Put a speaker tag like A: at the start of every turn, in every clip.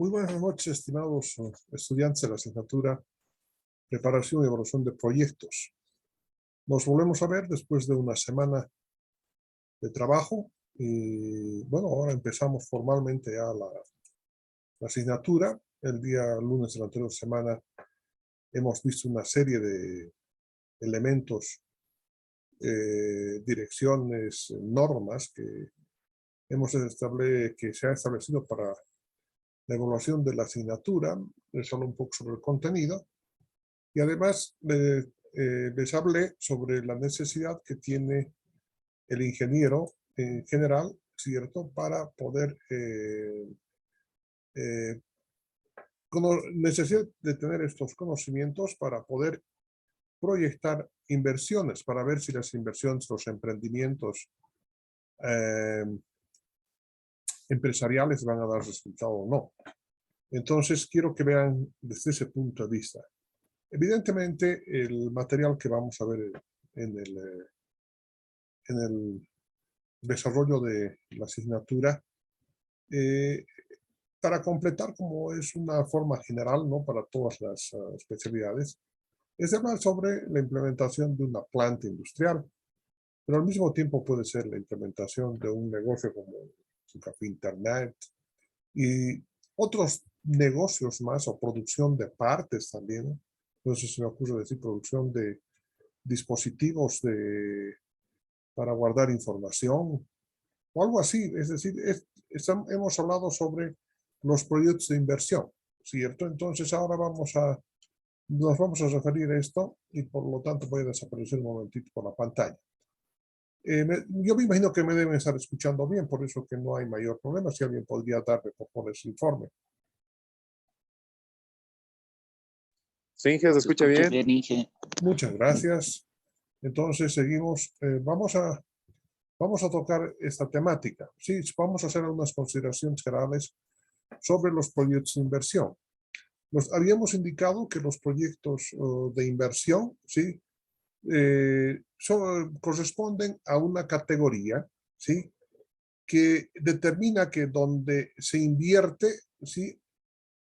A: Muy buenas noches, estimados estudiantes de la asignatura Preparación y Evaluación de Proyectos. Nos volvemos a ver después de una semana de trabajo y bueno, ahora empezamos formalmente ya la asignatura. El día lunes de la anterior semana hemos visto una serie de elementos, direcciones, normas que se ha establecido para la evaluación de la asignatura. Les hablo un poco sobre el contenido y además les hablé sobre la necesidad que tiene el ingeniero en general, ¿cierto?, para poder necesidad de tener estos conocimientos para poder proyectar inversiones, para ver si las inversiones, los emprendimientos empresariales van a dar resultado o no. Entonces, quiero que vean desde ese punto de vista. Evidentemente, el material que vamos a ver en el desarrollo de la asignatura, para completar, como es una forma general, ¿no?, para todas las especialidades, es hablar sobre la implementación de una planta industrial, pero al mismo tiempo puede ser la implementación de un negocio como un café internet y otros negocios más, o producción de partes también, ¿no? Entonces se me ocurre decir producción de dispositivos para guardar información o algo así. Es decir, hemos hablado sobre los proyectos de inversión, ¿cierto? Entonces ahora nos vamos a referir a esto y por lo tanto voy a desaparecer un momentito por la pantalla. Yo me imagino que me deben estar escuchando bien, por eso que no hay mayor problema. Si alguien podría darme por favor ese informe.
B: Sí, Inge, ¿se escucha bien?
C: Inge.
A: Muchas gracias. Entonces seguimos. Vamos a tocar esta temática. Sí, vamos a hacer algunas consideraciones generales sobre los proyectos de inversión. Habíamos indicado que los proyectos de inversión, ¿sí?, corresponden a una categoría, ¿sí?, que determina que donde se invierte, ¿sí?,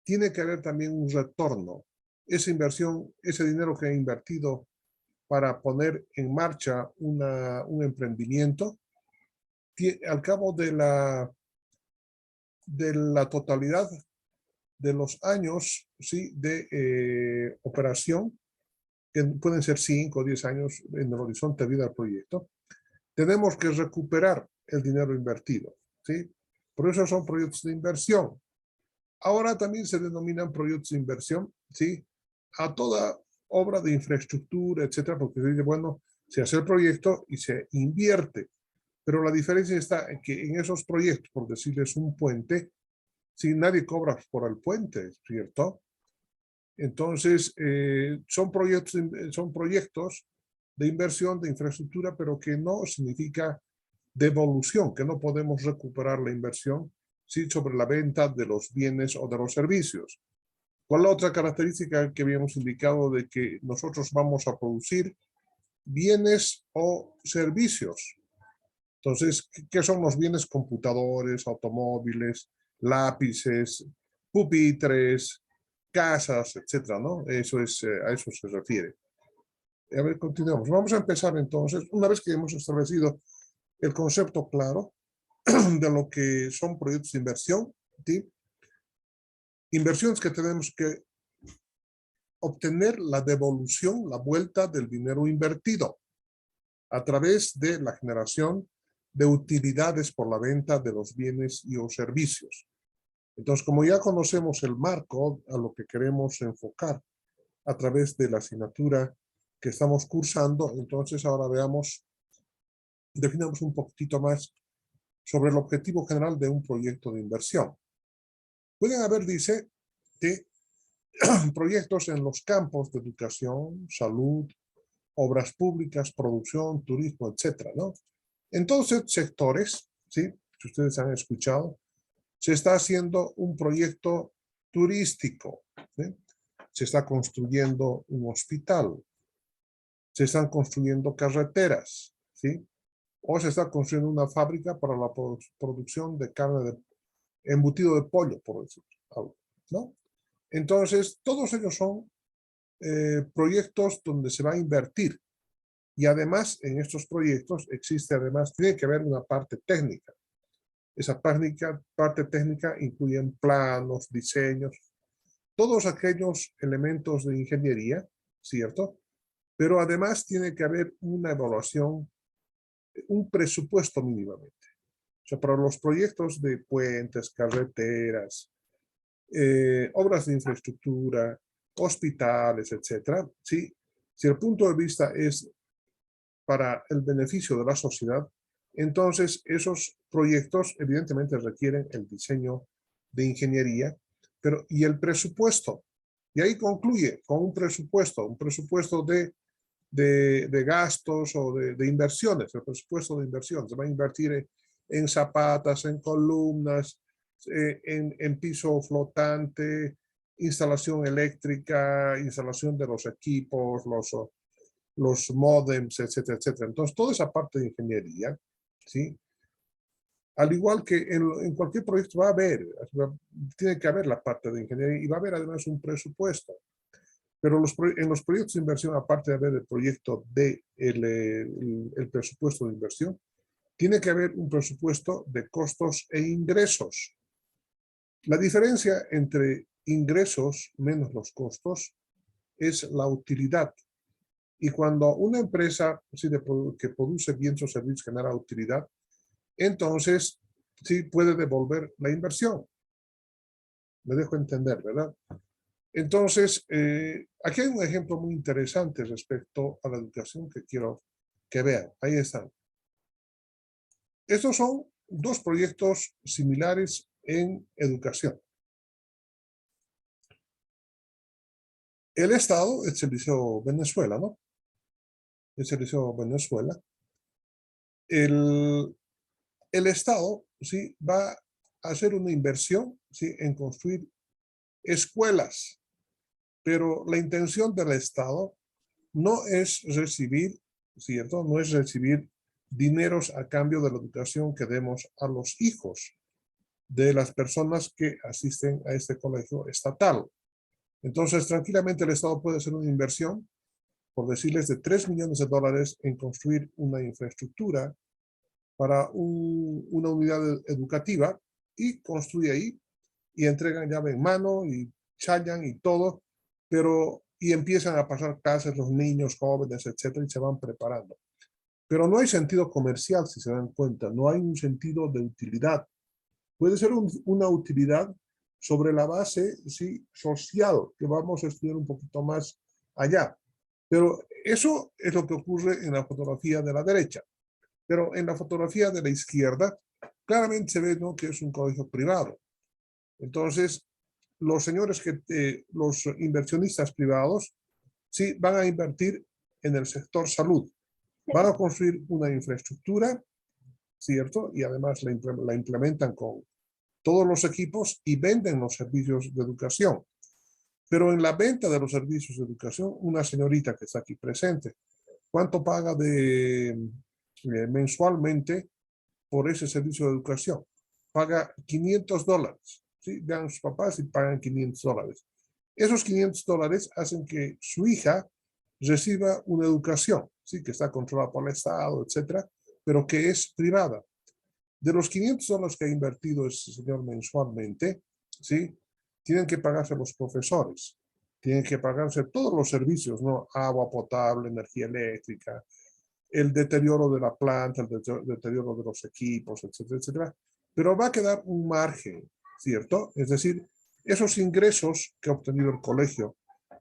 A: tiene que haber también un retorno. Esa inversión, ese dinero que he invertido para poner en marcha un emprendimiento, al cabo de la totalidad de los años, ¿sí?, de operación, que pueden ser 5 o 10 años en el horizonte de vida del proyecto, tenemos que recuperar el dinero invertido, ¿sí? Por eso son proyectos de inversión. Ahora también se denominan proyectos de inversión, ¿sí?, a toda obra de infraestructura, etcétera, porque se dice, bueno, se hace el proyecto y se invierte. Pero la diferencia está en que en esos proyectos, por decirles un puente, si nadie cobra por el puente, ¿cierto? Entonces, son proyectos de inversión de infraestructura, pero que no significa devolución, que no podemos recuperar la inversión, ¿sí?, sobre la venta de los bienes o de los servicios. ¿Cuál es la otra característica que habíamos indicado? De que nosotros vamos a producir bienes o servicios. Entonces, ¿qué son los bienes? Computadores, automóviles, lápices, pupitres, casas, etcétera, ¿no? Eso es, a eso se refiere. A ver, continuamos. Vamos a empezar entonces, una vez que hemos establecido el concepto claro de lo que son proyectos de inversión, ¿sí?, inversiones que tenemos que obtener la devolución, la vuelta del dinero invertido a través de la generación de utilidades por la venta de los bienes y o servicios. Entonces, como ya conocemos el marco a lo que queremos enfocar a través de la asignatura que estamos cursando, entonces ahora definamos un poquitito más sobre el objetivo general de un proyecto de inversión. Pueden haber, dice, proyectos en los campos de educación, salud, obras públicas, producción, turismo, etcétera, ¿no? En todos estos sectores, ¿sí?, si ustedes han escuchado, se está haciendo un proyecto turístico, ¿sí? Se está construyendo un hospital, se están construyendo carreteras, ¿sí?, o se está construyendo una fábrica para la producción de carne de embutido de pollo, por decir algo. ¿no? Entonces, todos ellos son proyectos donde se va a invertir. Y además, en estos proyectos existe además, tiene que haber una parte técnica. Esa parte técnica incluye planos, diseños, todos aquellos elementos de ingeniería, ¿cierto? Pero además tiene que haber una evaluación, un presupuesto mínimamente. O sea, para los proyectos de puentes, carreteras, obras de infraestructura, hospitales, etcétera, ¿sí? Si el punto de vista es para el beneficio de la sociedad, entonces esos proyectos evidentemente requieren el diseño de ingeniería, pero y el presupuesto. Y ahí concluye con un presupuesto de gastos o de inversiones, el presupuesto de inversión. Se va a invertir en zapatas, en columnas, en piso flotante, instalación eléctrica, instalación de los equipos, los módems, etcétera, etcétera. Entonces, toda esa parte de ingeniería, ¿sí? Al igual que en cualquier proyecto va a haber, tiene que haber la parte de ingeniería y va a haber además un presupuesto. Pero en los proyectos de inversión, aparte de haber el proyecto el presupuesto de inversión, tiene que haber un presupuesto de costos e ingresos. La diferencia entre ingresos menos los costos es la utilidad. Y cuando una empresa que produce bienes o servicios genera utilidad, entonces sí puede devolver la inversión. Me dejo entender, ¿verdad? Entonces, aquí hay un ejemplo muy interesante respecto a la educación que quiero que vean. Ahí están. Estos son dos proyectos similares en educación. El Estado es el Liceo Venezuela, ¿no? Es el Liceo Venezuela. El Estado, ¿sí? Va a hacer una inversión, ¿sí? En construir escuelas, pero la intención del Estado no es recibir, ¿cierto? No es recibir dineros a cambio de la educación que demos a los hijos de las personas que asisten a este colegio estatal. Entonces, tranquilamente el Estado puede hacer una inversión, por decirles, de $3 millones en construir una infraestructura para una unidad educativa y construye ahí y entregan llave en mano y chayan y todo, pero y empiezan a pasar clases los niños, jóvenes, etcétera, y se van preparando. Pero no hay sentido comercial, si se dan cuenta, no hay un sentido de utilidad. Puede ser una utilidad sobre la base, sí, social, que vamos a estudiar un poquito más allá. Pero eso es lo que ocurre en la fotografía de la derecha. Pero en la fotografía de la izquierda, claramente se ve, ¿no?, que es un colegio privado. Entonces, los señores los inversionistas privados, sí, van a invertir en el sector salud. Van a construir una infraestructura, ¿cierto? Y además la implementan con todos los equipos y venden los servicios de educación. Pero en la venta de los servicios de educación, una señorita que está aquí presente, ¿cuánto paga mensualmente por ese servicio de educación? Paga $500. ¿Sí? Vean a sus papás y pagan $500. Esos $500 hacen que su hija reciba una educación, ¿sí?, que está controlada por el Estado, etcétera, pero que es privada. De los $500 que ha invertido ese señor mensualmente, ¿sí?, tienen que pagarse los profesores, tienen que pagarse todos los servicios, ¿no? Agua potable, energía eléctrica, el deterioro de la planta, el deterioro de los equipos, etcétera, etcétera. Pero va a quedar un margen, ¿cierto? Es decir, esos ingresos que ha obtenido el colegio,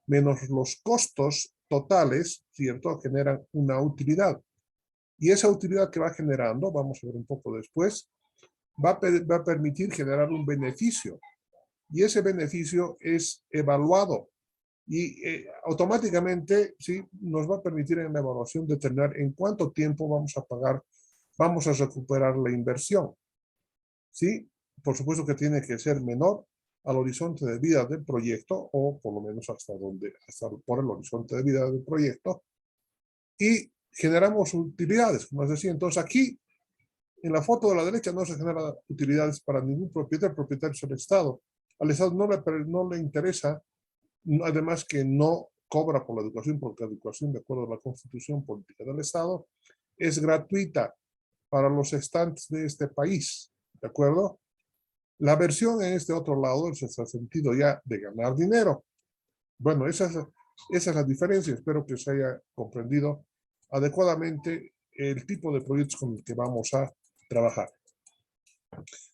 A: menos los costos totales, ¿cierto?, generan una utilidad. Y esa utilidad que va generando, vamos a ver un poco después, va a permitir generar un beneficio. Y ese beneficio es evaluado. Y automáticamente, ¿sí?, nos va a permitir en la evaluación determinar en cuánto tiempo vamos a pagar, vamos a recuperar la inversión. ¿Sí? Por supuesto que tiene que ser menor al horizonte de vida del proyecto, o por lo menos hasta por el horizonte de vida del proyecto, y generamos utilidades, como les decía. Entonces aquí, en la foto de la derecha, no se generan utilidades para ningún propietario. El propietario es el Estado. al Estado no le interesa, además que no cobra por la educación, porque la educación, de acuerdo a la Constitución Política del Estado, es gratuita para los estudiantes de este país, ¿de acuerdo? La versión en este otro lado es el sentido ya de ganar dinero. Bueno, esa es la diferencia. Espero que se haya comprendido adecuadamente el tipo de proyectos con el que vamos a trabajar.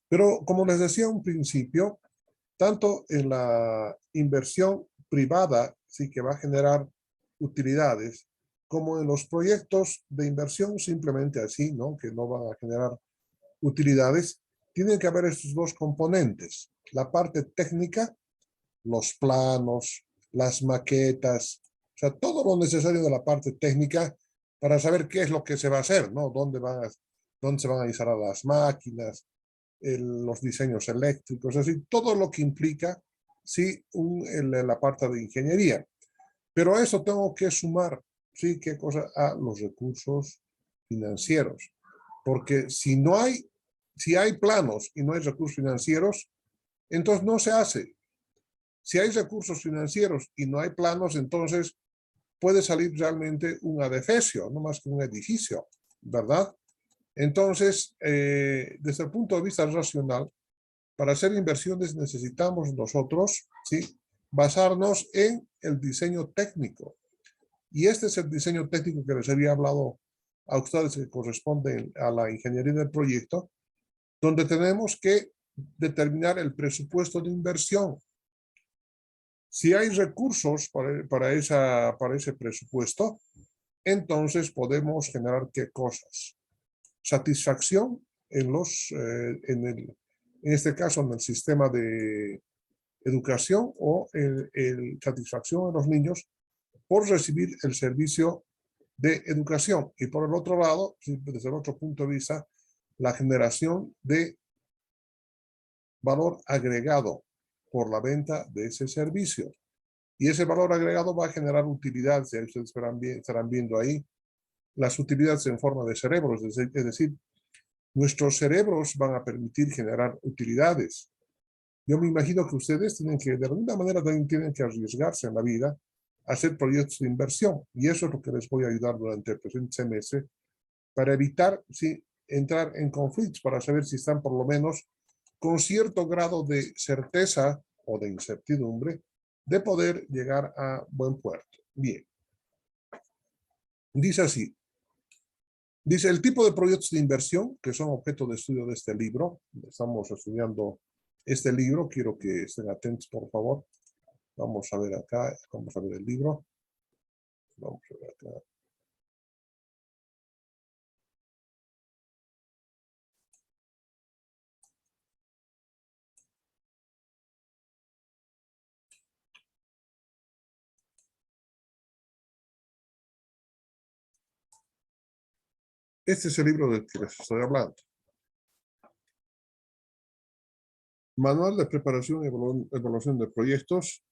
A: Pero como les decía un principio, tanto en la inversión privada, sí que va a generar utilidades, como en los proyectos de inversión simplemente así, ¿no? Que no van a generar utilidades, tienen que haber estos dos componentes. La parte técnica, los planos, las maquetas, o sea, todo lo necesario de la parte técnica para saber qué es lo que se va a hacer, ¿no? Dónde se van a instalar las máquinas, los diseños eléctricos, es decir, todo lo que implica, sí, la parte de ingeniería. Pero a eso tengo que sumar, sí, qué cosa, a los recursos financieros. Porque si hay planos y no hay recursos financieros, entonces no se hace. Si hay recursos financieros y no hay planos, entonces puede salir realmente un adefesio, no más que un edificio, ¿verdad? Entonces, desde el punto de vista racional, para hacer inversiones necesitamos nosotros, ¿sí?, basarnos en el diseño técnico. Y este es el diseño técnico que les había hablado a ustedes, que corresponde a la ingeniería del proyecto, donde tenemos que determinar el presupuesto de inversión. Si hay recursos para ese presupuesto, entonces podemos generar ¿qué cosas? Satisfacción en este caso en el sistema de educación, o satisfacción a los niños por recibir el servicio de educación. Y por el otro lado, desde el otro punto de vista, la generación de valor agregado por la venta de ese servicio. Y ese valor agregado va a generar utilidades. Y ustedes estarán viendo ahí las utilidades en forma de cerebros. Es decir, nuestros cerebros van a permitir generar utilidades. Yo me imagino que ustedes de alguna manera también tienen que arriesgarse en la vida a hacer proyectos de inversión. Y eso es lo que les voy a ayudar durante el presente semestre, para evitar, sí, entrar en conflictos, para saber si están por lo menos con cierto grado de certeza o de incertidumbre de poder llegar a buen puerto. Bien. Dice así. Dice, el tipo de proyectos de inversión que son objeto de estudio de este libro. Estamos estudiando este libro. Quiero que estén atentos, por favor. Vamos a ver acá. Vamos a ver el libro. Vamos a ver acá. Este es el libro del que les estoy hablando. Manual de preparación y evaluación de proyectos,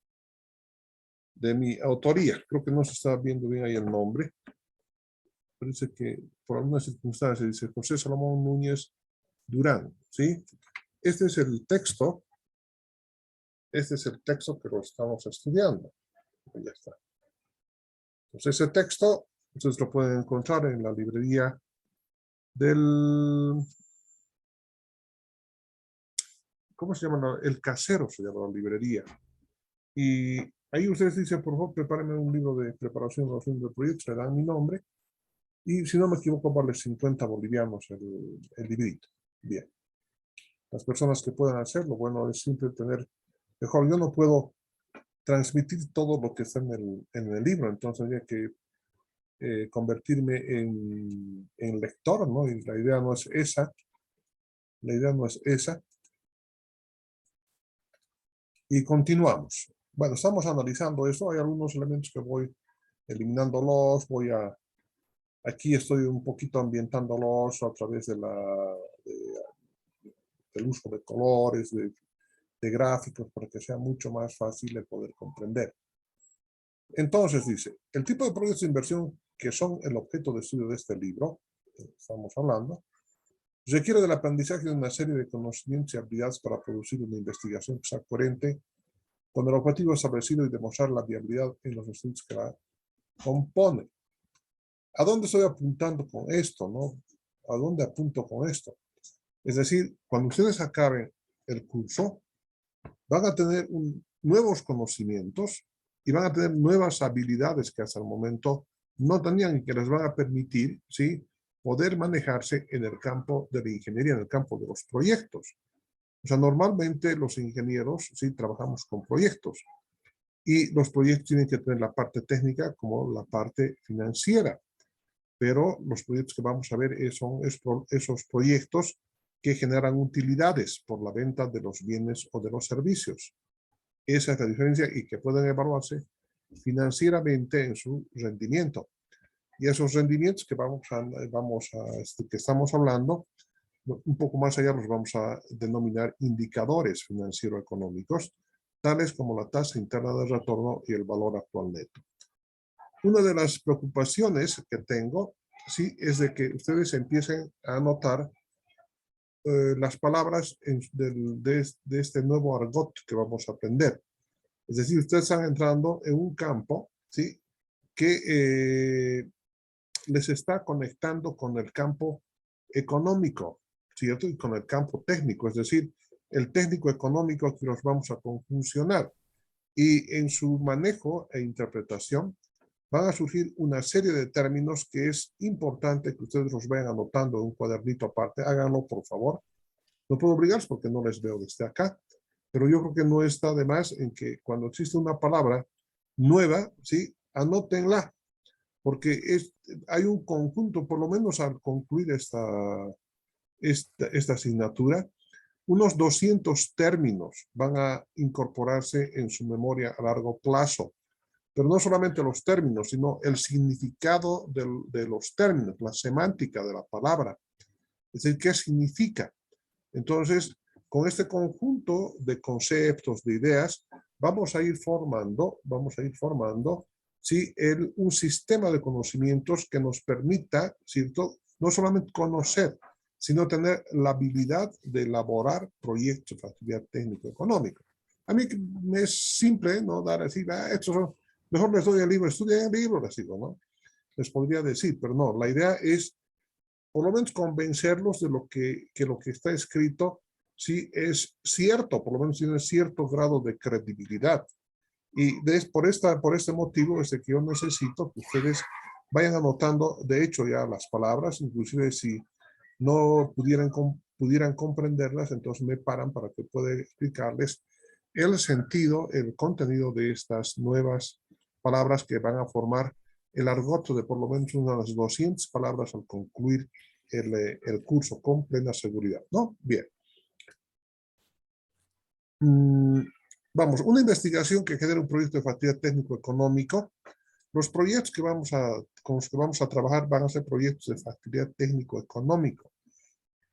A: de mi autoría. Creo que no se está viendo bien ahí el nombre. Parece que por alguna circunstancia dice José Salomón Núñez Durán, ¿sí? Este es el texto. Este es el texto que lo estamos estudiando. Ya está. Entonces, ese texto, ustedes lo pueden encontrar en la librería del... ¿Cómo se llama? El Casero se llama la librería. Y ahí ustedes dicen, por favor, prepárenme un libro de preparación y evaluación de proyectos, le dan mi nombre. Y si no me equivoco, vale 50 bolivianos el librito. Bien. Las personas que puedan hacerlo, bueno, es simple tener... Mejor, yo no puedo transmitir todo lo que está en el libro, entonces habría que convertirme en lector, ¿no? Y la idea no es esa. La idea no es esa. Y continuamos. Bueno, estamos analizando eso. Hay algunos elementos que voy eliminándolos. Aquí estoy un poquito ambientándolos a través del uso de colores, de gráficos, para que sea mucho más fácil de poder comprender. Entonces dice, el tipo de proyectos de inversión que son el objeto de estudio de este libro, que estamos hablando, Requiere del aprendizaje de una serie de conocimientos y habilidades para producir una investigación que sea coherente con el objetivo establecido y demostrar la viabilidad en los estudios que la componen. ¿A dónde estoy apuntando con esto, no? ¿A dónde apunto con esto? Es decir, cuando ustedes acaben el curso, van a tener nuevos conocimientos y van a tener nuevas habilidades que hasta el momento no tenían y que les van a permitir, ¿sí?, poder manejarse en el campo de la ingeniería, en el campo de los proyectos. O sea, normalmente los ingenieros, sí, trabajamos con proyectos y los proyectos tienen que tener la parte técnica como la parte financiera. Pero los proyectos que vamos a ver son esos proyectos que generan utilidades por la venta de los bienes o de los servicios. Esa es la diferencia y que pueden evaluarse financieramente en su rendimiento. Y esos rendimientos que que estamos hablando, un poco más allá los vamos a denominar indicadores financiero-económicos, tales como la tasa interna de retorno y el valor actual neto. Una de las preocupaciones que tengo, sí, es de que ustedes empiecen a anotar las palabras de este nuevo argot que vamos a aprender. Es decir, ustedes están entrando en un campo, ¿sí?, que les está conectando con el campo económico, ¿cierto? Y con el campo técnico, es decir, el técnico económico que los vamos a conjuncionar. Y en su manejo e interpretación van a surgir una serie de términos que es importante que ustedes los vayan anotando en un cuadernito aparte. Háganlo, por favor. No puedo obligarlos porque no les veo desde acá, pero yo creo que no está de más en que cuando existe una palabra nueva, ¿sí?, anótenla, porque hay un conjunto, por lo menos al concluir esta asignatura, unos 200 términos van a incorporarse en su memoria a largo plazo. Pero no solamente los términos, sino el significado de los términos, la semántica de la palabra. Es decir, ¿qué significa? Entonces, con este conjunto de conceptos, de ideas, vamos a ir formando, ¿sí?, un sistema de conocimientos que nos permita, ¿cierto?, no solamente conocer, sino tener la habilidad de elaborar proyectos de actividad técnico-económica. A mí me es simple, ¿no?, dar así, estos son, mejor les doy el libro, estudien el libro, les digo, ¿no? Les podría decir, pero no, la idea es por lo menos convencerlos de lo que está escrito sí es cierto, por lo menos tiene cierto grado de credibilidad. Y por este motivo es de que yo necesito que ustedes vayan anotando, de hecho, ya las palabras, inclusive si no pudieran comprenderlas, entonces me paran para que pueda explicarles el sentido, el contenido de estas nuevas palabras que van a formar el argot de por lo menos unas 200 palabras al concluir el curso con plena seguridad, ¿no? Bien. Vamos, una investigación que genera un proyecto de factibilidad técnico-económico. Los proyectos con los que vamos a trabajar van a ser proyectos de factibilidad técnico-económico,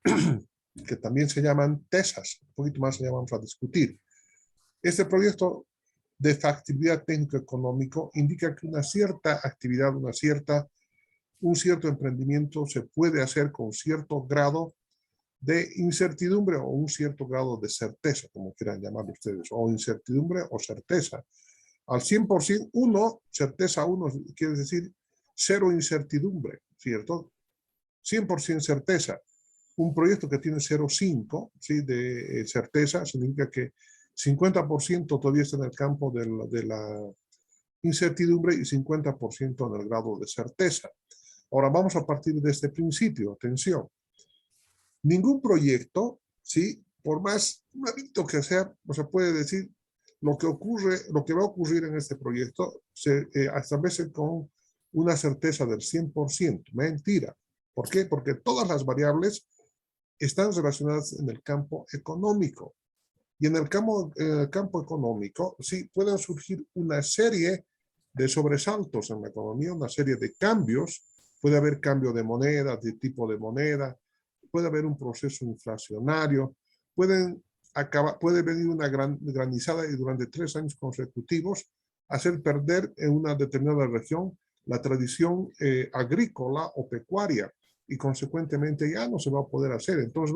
A: que también se llaman TESAS. Un poquito más allá vamos a discutir. Este proyecto de factibilidad técnico-económico indica que una cierta actividad, un cierto emprendimiento se puede hacer con cierto grado de incertidumbre o un cierto grado de certeza, como quieran llamarlo ustedes, o incertidumbre o certeza. Al 100%, certeza 1 quiere decir cero incertidumbre, ¿cierto? 100% certeza. Un proyecto que tiene 0,5, ¿sí?, de certeza significa que 50% todavía está en el campo de la incertidumbre y 50% en el grado de certeza. Ahora vamos a partir de este principio, atención. Ningún proyecto, ¿sí?, por más malito que sea, o sea, puede decir lo que va a ocurrir en este proyecto se establece con una certeza del 100%. Mentira. ¿Por qué? Porque todas las variables están relacionadas en el campo económico. Y en el campo económico, sí, pueden surgir una serie de sobresaltos en la economía, una serie de cambios. Puede haber cambio de moneda, de tipo de moneda, puede haber un proceso inflacionario, puede venir una granizada y durante 3 años consecutivos hacer perder en una determinada región la tradición agrícola o pecuaria. y consecuentemente ya no se va a poder hacer. Entonces,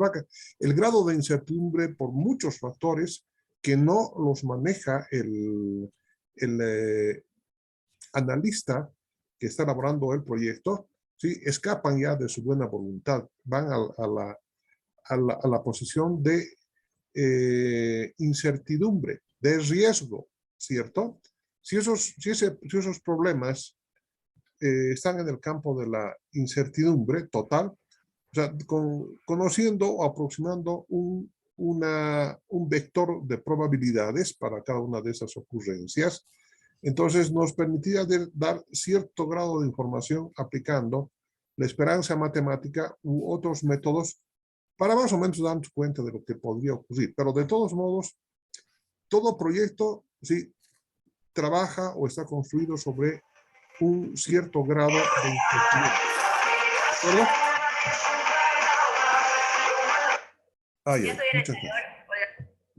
A: el grado de incertidumbre por muchos factores que no los maneja el analista que está elaborando el proyecto, ¿sí? Escapan ya de su buena voluntad, van a la posición de incertidumbre, de riesgo, ¿cierto? Si esos problemas están en el campo de la incertidumbre total, o sea, conociendo o aproximando un vector de probabilidades para cada una de esas ocurrencias, entonces nos permitía dar cierto grado de información aplicando la esperanza matemática u otros métodos para más o menos darnos cuenta de lo que podría ocurrir. Pero de todos modos, todo proyecto sí trabaja o está construido sobre un cierto grado de incertidumbre. ¿De acuerdo? Muchas gracias.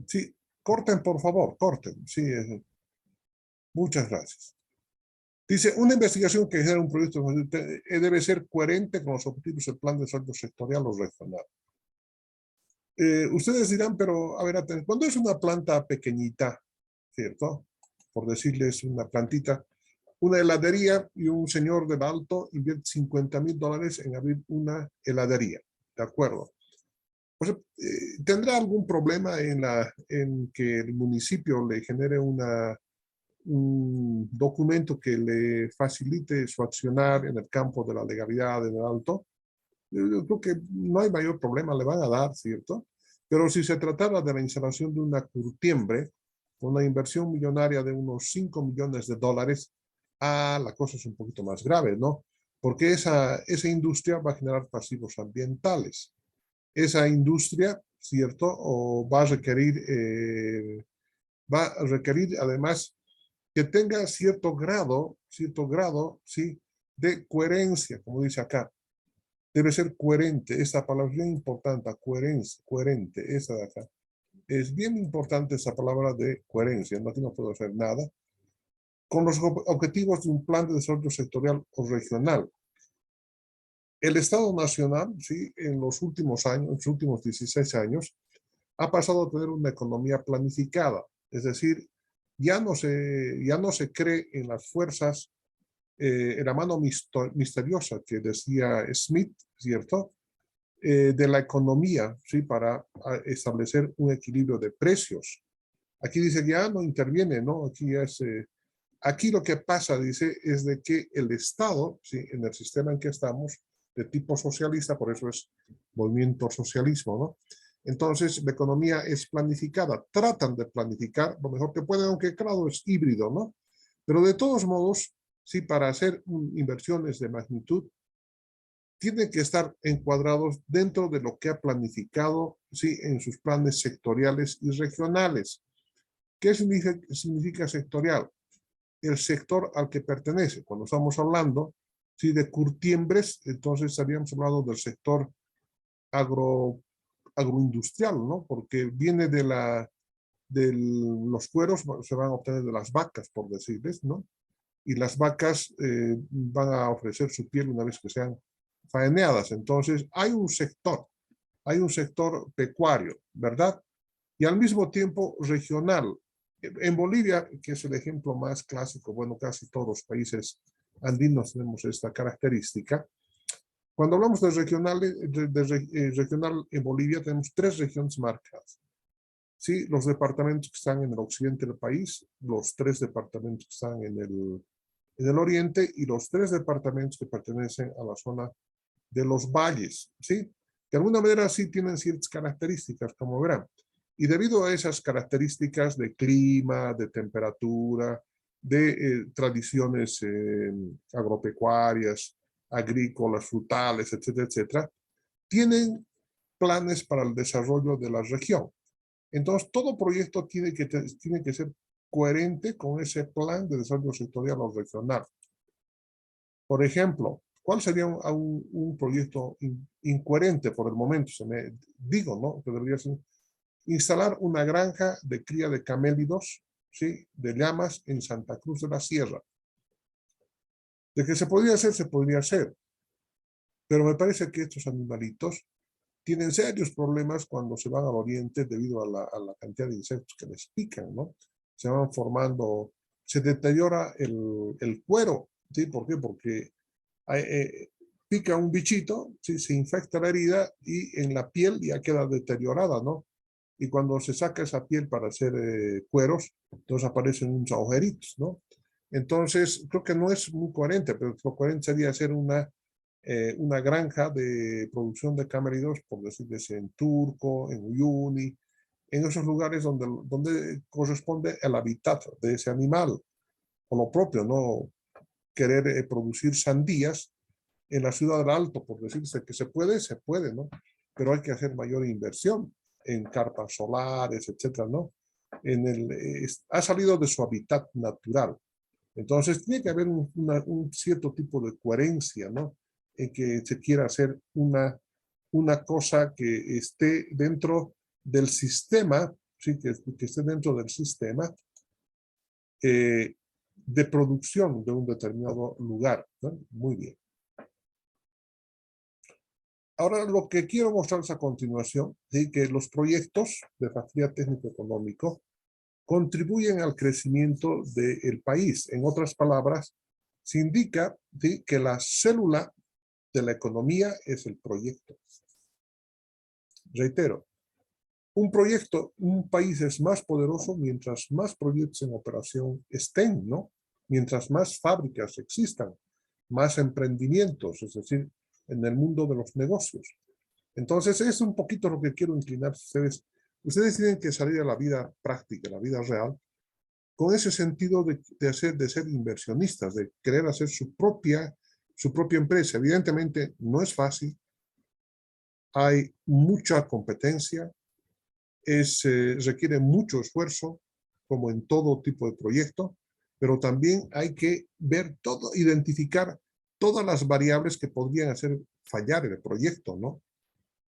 A: Sí, corten, por favor, corten. Sí, muchas gracias. Dice, una investigación que genera un proyecto debe ser coherente con los objetivos del plan de desarrollo sectorial o regional. Ustedes dirán, pero a ver, cuando es una planta pequeñita, ¿cierto? Por decirles una plantita, una heladería y un señor del Alto invierte $50,000 en abrir una heladería, ¿de acuerdo? Pues, ¿tendrá algún problema en que el municipio le genere un documento que le facilite su accionar en el campo de la legalidad en el Alto? Yo creo que no hay mayor problema, le van a dar, ¿cierto? Pero si se tratara de la instalación de una curtiembre, con una inversión millonaria de unos $5 millones, la cosa es un poquito más grave, ¿no? Porque esa industria va a generar pasivos ambientales. Esa industria, ¿cierto? O va a requerir además que tenga cierto grado, ¿sí? De coherencia, como dice acá. Debe ser coherente. Esta palabra es bien importante, coherencia, coherente, esa de acá. Es bien importante esa palabra de coherencia. No, aquí no puedo hacer nada. Con los objetivos de un plan de desarrollo sectorial o regional. El Estado Nacional, ¿sí? En los últimos años, en los últimos 16 años, ha pasado a tener una economía planificada. Es decir, ya no se cree en las fuerzas, en la mano misteriosa que decía Smith, ¿cierto? De la economía, ¿sí? Para establecer un equilibrio de precios. Aquí dice que ya no interviene, ¿no? Aquí lo que pasa, dice, es de que el Estado, ¿sí? En el sistema en que estamos, de tipo socialista, por eso es movimiento socialismo, ¿no? Entonces, la economía es planificada. Tratan de planificar lo mejor que pueden, aunque claro, es híbrido, ¿no? Pero de todos modos, sí, para hacer inversiones de magnitud, tienen que estar encuadrados dentro de lo que ha planificado, sí, en sus planes sectoriales y regionales. ¿Qué significa sectorial? El sector al que pertenece. Cuando estamos hablando, sí, de curtiembres, entonces estaríamos hablando del sector agroindustrial, ¿no? Porque viene de los cueros, se van a obtener de las vacas, por decirles, ¿no? Y las vacas van a ofrecer su piel una vez que sean faeneadas. Entonces, hay un sector pecuario, ¿verdad? Y al mismo tiempo regional. En Bolivia, que es el ejemplo más clásico, bueno, casi todos los países andinos tenemos esta característica. Cuando hablamos de regional en Bolivia, tenemos 3 regiones marcadas. Sí, los departamentos que están en el occidente del país, los 3 departamentos que están en el oriente y los 3 departamentos que pertenecen a la zona de los valles, ¿sí? De alguna manera sí tienen ciertas características, como verán. Y debido a esas características de clima, de temperatura, de tradiciones agropecuarias, agrícolas, frutales, etcétera, etcétera, tienen planes para el desarrollo de la región. Entonces, todo proyecto tiene que ser coherente con ese plan de desarrollo sectorial o regional. Por ejemplo, ¿cuál sería un proyecto incoherente por el momento? Digo, ¿no? Que debería ser instalar una granja de cría de camélidos, ¿sí? De llamas en Santa Cruz de la Sierra. De que se podría hacer, se podría hacer. Pero me parece que estos animalitos tienen serios problemas cuando se van al oriente debido a la cantidad de insectos que les pican, ¿no? Se van formando, se deteriora el cuero, ¿sí? ¿Por qué? Porque pica un bichito, ¿sí? Se infecta la herida y en la piel ya queda deteriorada, ¿no? Y cuando se saca esa piel para hacer cueros, entonces aparecen unos agujeritos, ¿no? Entonces, creo que no es muy coherente, pero lo coherente sería hacer una granja de producción de camelidos, por decirlo así, en Turco, en Uyuni, en esos lugares donde corresponde el hábitat de ese animal, o lo propio, ¿no? Querer producir sandías en la ciudad del Alto, por decirse que se puede, ¿no? Pero hay que hacer mayor inversión en carpas solares, etcétera, ¿no? Ha salido de su hábitat natural. Entonces, tiene que haber un cierto tipo de coherencia, ¿no? En que se quiera hacer una cosa que esté dentro del sistema, ¿sí? Que esté dentro del sistema de producción de un determinado lugar, ¿no? Muy bien. Ahora, lo que quiero mostrarles a continuación es que los proyectos de facilidad técnico-económico contribuyen al crecimiento del país. En otras palabras, se indica, ¿sí?, que la célula de la economía es el proyecto. Reitero, un país es más poderoso mientras más proyectos en operación estén, ¿no? Mientras más fábricas existan, más emprendimientos, es decir, en el mundo de los negocios. Entonces, es un poquito lo que quiero inclinar ustedes. Ustedes tienen que salir a la vida práctica, a la vida real, con ese sentido de ser inversionistas, de querer hacer su propia empresa. Evidentemente, no es fácil. Hay mucha competencia. Requiere mucho esfuerzo, como en todo tipo de proyecto, pero también hay que ver todo, identificar todas las variables que podrían hacer fallar el proyecto, ¿no?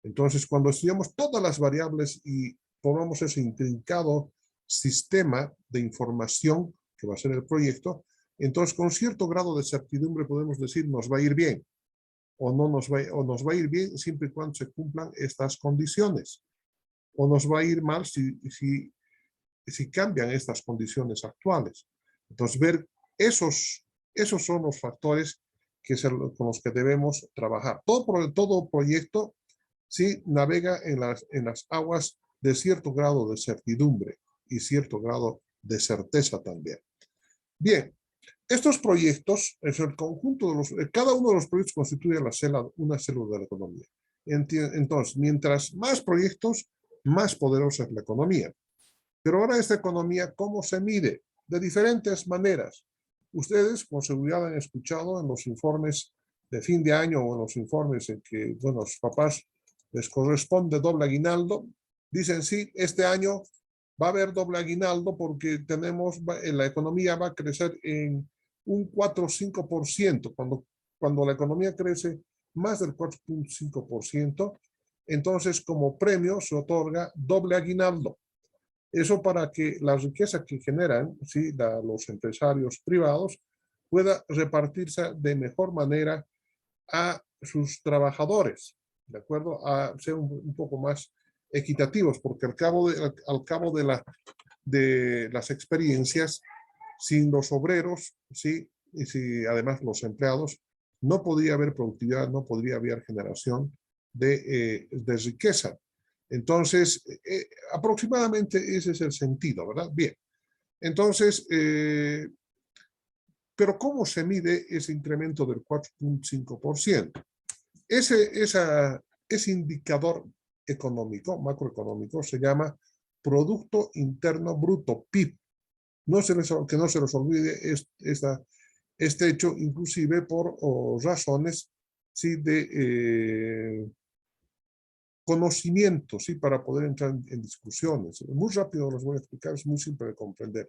A: Entonces, cuando estudiamos todas las variables y ponemos ese intrincado sistema de información que va a ser el proyecto, entonces con cierto grado de certidumbre podemos decir nos va a ir bien o nos va a ir bien siempre y cuando se cumplan estas condiciones, o nos va a ir mal si cambian estas condiciones actuales. Entonces, ver esos son los factores con los que debemos trabajar. Todo proyecto sí navega en las aguas de cierto grado de certidumbre y cierto grado de certeza también. Bien, estos proyectos, es el conjunto cada uno de los proyectos constituye una célula de la economía. Entonces, mientras más proyectos, más poderosa es la economía. Pero ahora esta economía, ¿cómo se mide? De diferentes maneras. Ustedes, con seguridad, han escuchado en los informes de fin de año o en los informes en que, bueno, los papás les corresponde doble aguinaldo. Dicen, sí, este año va a haber doble aguinaldo porque la economía va a crecer en un 4 o 5%. Cuando la economía crece más del 4.5%, entonces como premio se otorga doble aguinaldo. Eso para que la riqueza que generan, ¿sí?, los empresarios privados pueda repartirse de mejor manera a sus trabajadores, ¿de acuerdo? A ser un poco más equitativos, porque al cabo de las experiencias, sin los obreros, ¿sí?, y si además los empleados, no podría haber productividad, no podría haber generación de riqueza. Entonces, aproximadamente ese es el sentido, ¿verdad? Bien, entonces, pero ¿cómo se mide ese incremento del 4.5%? Ese indicador económico, macroeconómico, se llama Producto Interno Bruto, PIB. Que no se les olvide este hecho, inclusive por razones, ¿sí?, de conocimiento, ¿sí?, para poder entrar en discusiones. Muy rápido los voy a explicar, es muy simple de comprender.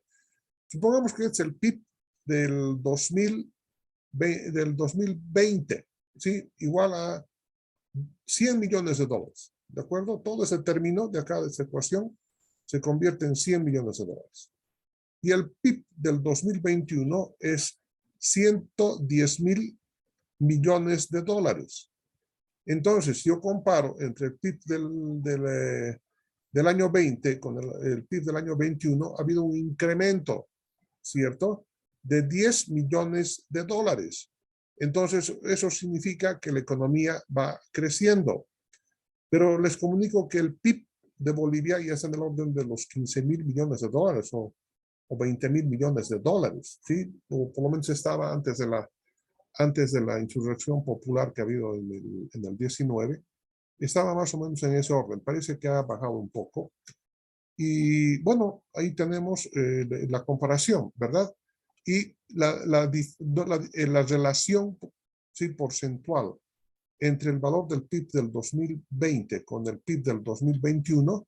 A: Supongamos que es el PIB del 2020, ¿sí?, igual a 100 millones de dólares. ¿De acuerdo? Todo ese término de acá de esta ecuación se convierte en 100 millones de dólares. Y el PIB del 2021 es 110 mil millones de dólares. Entonces, si yo comparo entre el PIB del año 20 con el PIB del año 21, ha habido un incremento, ¿cierto?, de 10 millones de dólares. Entonces, eso significa que la economía va creciendo. Pero les comunico que el PIB de Bolivia ya está en el orden de los 15.000 millones de dólares o 20.000 millones de dólares, ¿sí? O por lo menos estaba antes de la insurrección popular que ha habido en el 19, estaba más o menos en ese orden. Parece que ha bajado un poco. Y bueno, ahí tenemos la comparación, ¿verdad? Y la relación, sí, porcentual entre el valor del PIB del 2020 con el PIB del 2021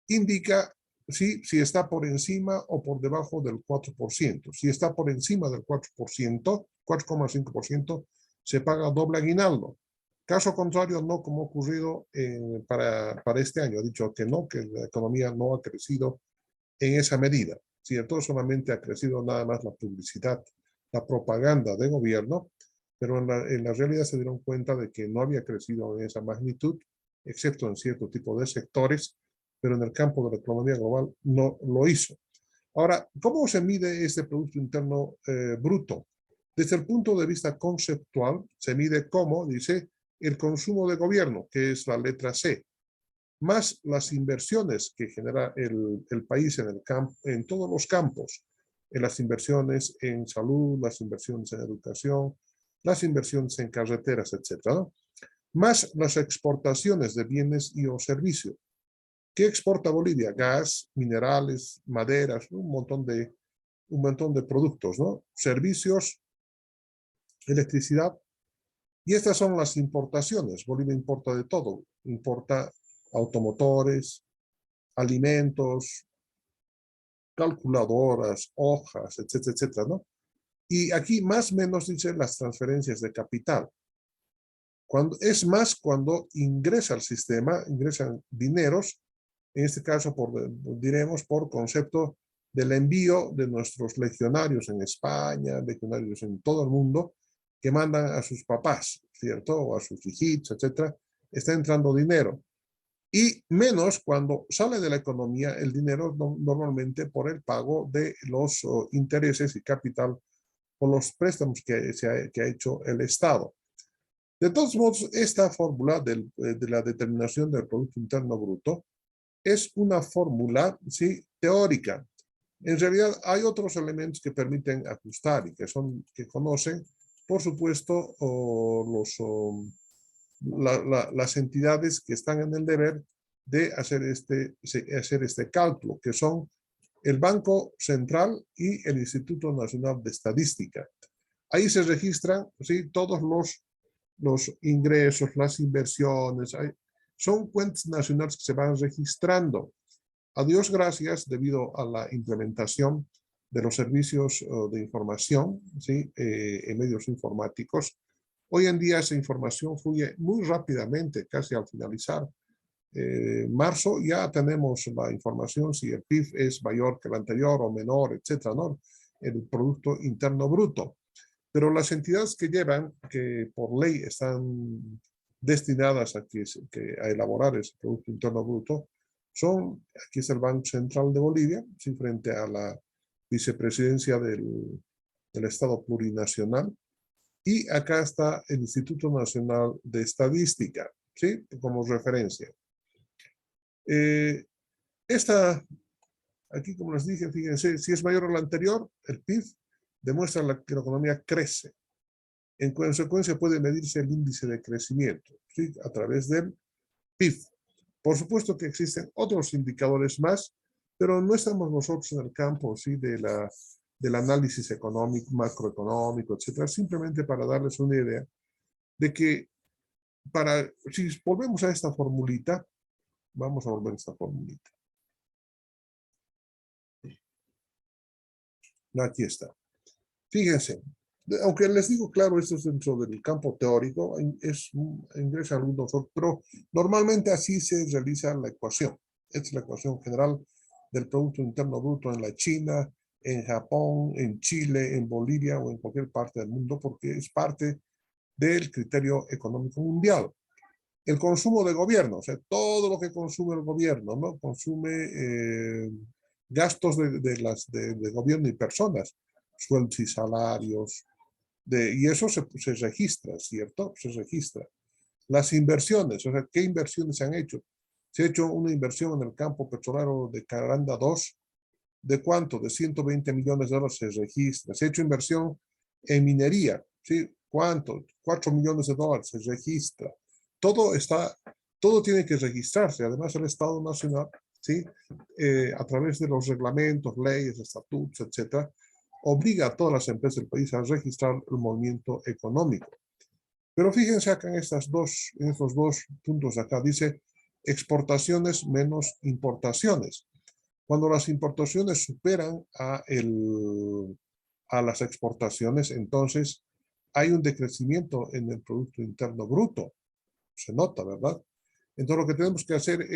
A: indica si está por encima o por debajo del 4%. Si está por encima del 4%, 4,5%, se paga doble aguinaldo. Caso contrario, no como ha ocurrido para este año. Ha dicho que no, que la economía no ha crecido en esa medida, ¿cierto? Solamente ha crecido nada más la publicidad, la propaganda de gobierno, pero en la realidad se dieron cuenta de que no había crecido en esa magnitud, excepto en cierto tipo de sectores, pero en el campo de la economía global no lo hizo. Ahora, ¿cómo se mide este Producto Interno Bruto? Desde el punto de vista conceptual, se mide como, dice, el consumo de gobierno, que es la letra C, más las inversiones que genera el país en todos los campos, en las inversiones en salud, las inversiones en educación, las inversiones en carreteras, etcétera, ¿no? Más las exportaciones de bienes y o servicios. ¿Qué exporta Bolivia? Gas, minerales, maderas, un montón de productos, ¿no? Servicios, electricidad. Y estas son las importaciones. Bolivia importa de todo. Importa automotores, alimentos, calculadoras, hojas, etcétera, etcétera, ¿no? Y aquí más o menos dicen las transferencias de capital. Es más cuando ingresa al sistema, ingresan dineros, en este caso diremos por concepto del envío de nuestros legionarios en España, legionarios en todo el mundo, que mandan a sus papás, ¿cierto? O a sus hijitos, etcétera, está entrando dinero. Y menos cuando sale de la economía el dinero normalmente por el pago de los intereses y capital por los préstamos que ha hecho el Estado. De todos modos, esta fórmula de la determinación del Producto Interno Bruto es una fórmula, ¿sí?, teórica. En realidad hay otros elementos que permiten ajustar y que conocen, por supuesto, las entidades que están en el deber de hacer este cálculo, que son el Banco Central y el Instituto Nacional de Estadística. Ahí se registran, ¿sí?, todos los ingresos, las inversiones. Son cuentas nacionales que se van registrando. A Dios gracias, debido a la implementación de los servicios de información, ¿sí?, en medios informáticos, hoy en día esa información fluye muy rápidamente, casi al finalizar marzo ya tenemos la información si el PIB es mayor que el anterior o menor, etcétera, ¿no? El Producto Interno Bruto. Pero las entidades que por ley están destinadas a elaborar ese Producto Interno Bruto, aquí está el Banco Central de Bolivia, ¿sí?, frente a la vicepresidencia del Estado Plurinacional, y acá está el Instituto Nacional de Estadística, ¿sí?, como referencia. Aquí, como les dije, fíjense, si es mayor al anterior, el PIB demuestra que la economía crece. En consecuencia, puede medirse el índice de crecimiento, ¿sí?, a través del PIB. Por supuesto que existen otros indicadores más, pero no estamos nosotros en el campo, ¿sí?, del análisis económico, macroeconómico, etcétera, simplemente para darles una idea de que si volvemos a esta formulita, vamos a volver a esta formulita. Aquí está. Fíjense, aunque les digo, claro, esto es dentro del campo teórico, ingresa algunos otros, pero normalmente así se realiza la ecuación. Esta es la ecuación general del Producto Interno Bruto en la China, en Japón, en Chile, en Bolivia o en cualquier parte del mundo, porque es parte del criterio económico mundial. El consumo de gobierno, o sea, todo lo que consume el gobierno, ¿no? Consume gastos de gobierno y personas, sueldos y salarios, y eso se registra, ¿cierto? Se registra. Las inversiones, o sea, ¿qué inversiones se han hecho? Se ha hecho una inversión en el campo petrolero de Caranda 2, ¿de cuánto? De 120 millones de dólares se registra. Se ha hecho inversión en minería, ¿sí? ¿Cuánto? 4 millones de dólares se registra. Todo tiene que registrarse. Además, el Estado Nacional, ¿sí? A través de los reglamentos, leyes, estatutos, etcétera, obliga a todas las empresas del país a registrar el movimiento económico. Pero fíjense acá en estos dos puntos de acá, dice exportaciones menos importaciones. Cuando las importaciones superan a las exportaciones, entonces hay un decrecimiento en el Producto Interno Bruto. Se nota, ¿verdad? Entonces lo que tenemos que hacer es